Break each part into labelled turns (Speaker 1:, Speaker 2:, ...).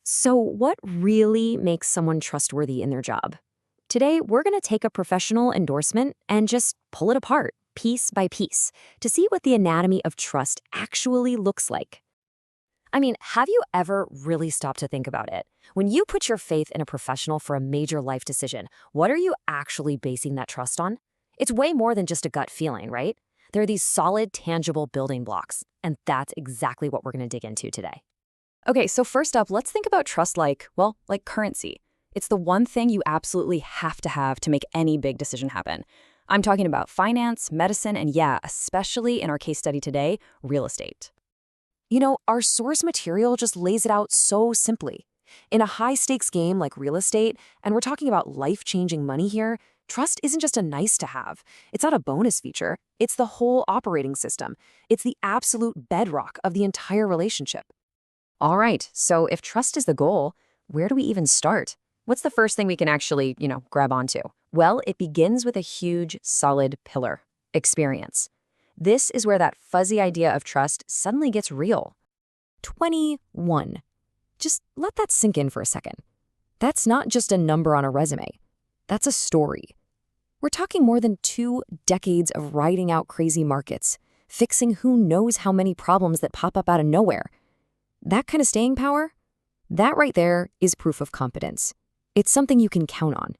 Speaker 1: So, what really makes someone trustworthy in their job? Today, we're going to take a professional endorsement and just pull it apart, piece by piece, to see what the anatomy of trust actually looks like. I mean, have you ever really stopped to think about it? When you put your faith in a professional for a major life decision, what are you actually basing that trust on? It's way more than just a gut feeling, right? There are these solid, tangible building blocks, and that's exactly what we're going to dig into today.
Speaker 2: Okay, so first up, let's think about trust like currency. It's the one thing you absolutely have to make any big decision happen. I'm talking about finance, medicine, and yeah, especially in our case study today, real estate.
Speaker 1: Our source material just lays it out so simply. In a high-stakes game like real estate, and we're talking about life-changing money here, trust isn't just a nice-to-have. It's not a bonus feature. It's the whole operating system. It's the absolute bedrock of the entire relationship. All right, so if trust is the goal, where do we even start? What's the first thing we can actually, grab onto? Well, it begins with a huge, solid pillar: experience. This is where that fuzzy idea of trust suddenly gets real. 21. Just let that sink in for a second. That's not just a number on a resume. That's a story. We're talking more than 2 decades of riding out crazy markets, fixing who knows how many problems that pop up out of nowhere. That kind of staying power, that right there is proof of competence. It's something you can count on.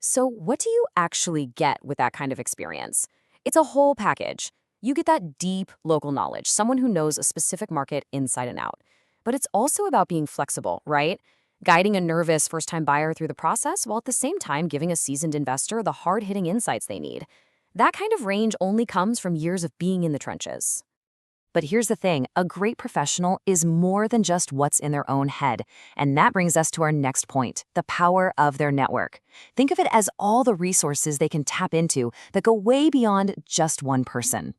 Speaker 1: So what do you actually get with that kind of experience? It's a whole package. You get that deep local knowledge, someone who knows a specific market inside and out. But it's also about being flexible, right? Guiding a nervous first-time buyer through the process while at the same time giving a seasoned investor the hard-hitting insights they need. That kind of range only comes from years of being in the trenches. But here's the thing, a great professional is more than just what's in their own head. And that brings us to our next point, the power of their network. Think of it as all the resources they can tap into that go way beyond just one person.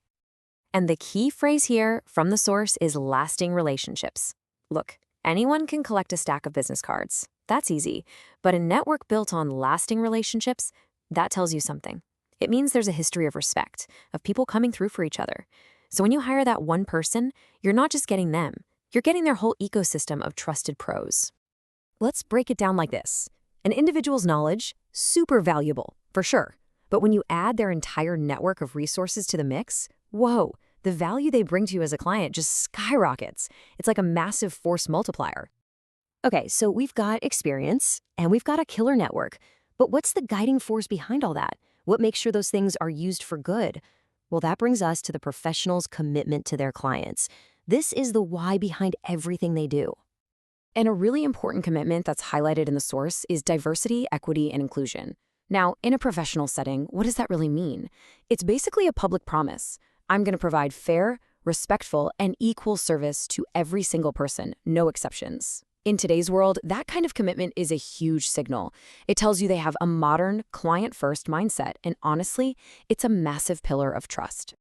Speaker 1: And the key phrase here from the source is lasting relationships. Look, anyone can collect a stack of business cards. That's easy. But a network built on lasting relationships, that tells you something. It means there's a history of respect, of people coming through for each other. So when you hire that one person, you're not just getting them, you're getting their whole ecosystem of trusted pros. Let's break it down like this. An individual's knowledge, super valuable, for sure. But when you add their entire network of resources to the mix, whoa, the value they bring to you as a client just skyrockets. It's like a massive force multiplier. Okay, so we've got experience, and we've got a killer network. But what's the guiding force behind all that? What makes sure those things are used for good? Well, that brings us to the professional's commitment to their clients. This is the why behind everything they do. And a really important commitment that's highlighted in the source is diversity, equity, and inclusion. Now, in a professional setting, what does that really mean? It's basically a public promise. I'm going to provide fair, respectful, and equal service to every single person, no exceptions. In today's world, that kind of commitment is a huge signal. It tells you they have a modern, client-first mindset, and honestly, it's a massive pillar of trust.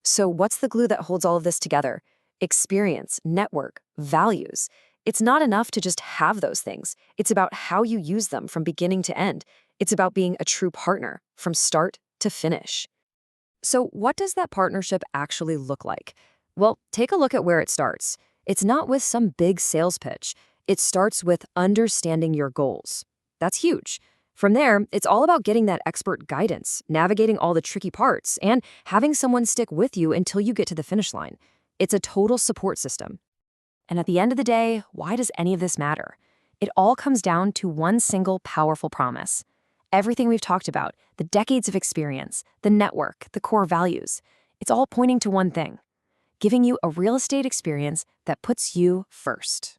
Speaker 1: So what's the glue that holds all of this together? Experience, network, values. It's not enough to just have those things. It's about how you use them from beginning to end. It's about being a true partner from start to finish. So what does that partnership actually look like? Well, take a look at where it starts. It's not with some big sales pitch. It starts with understanding your goals. That's huge. From there, it's all about getting that expert guidance, navigating all the tricky parts, and having someone stick with you until you get to the finish line. It's a total support system. And at the end of the day, why does any of this matter? It all comes down to one single powerful promise. Everything we've talked about, the decades of experience, the network, the core values, it's all pointing to one thing: giving you a real estate experience that puts you first.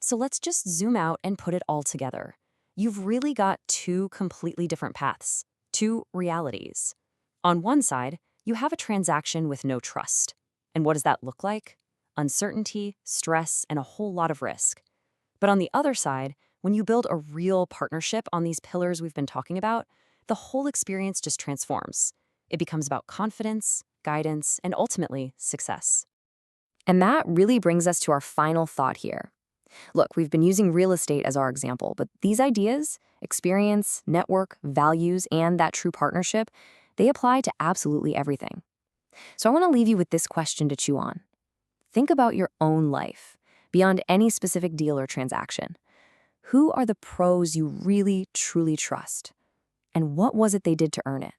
Speaker 1: So let's just zoom out and put it all together. You've really got two completely different paths, two realities. On one side, you have a transaction with no trust. And what does that look like? Uncertainty, stress, and a whole lot of risk. But on the other side, when you build a real partnership on these pillars we've been talking about, the whole experience just transforms. It becomes about confidence, guidance, and ultimately, success. And that really brings us to our final thought here. Look, we've been using real estate as our example, but these ideas, experience, network, values, and that true partnership, they apply to absolutely everything. So I want to leave you with this question to chew on. Think about your own life.
Speaker 2: beyond any specific deal or transaction. Who are the pros you really, truly trust? And what was it they did to earn it?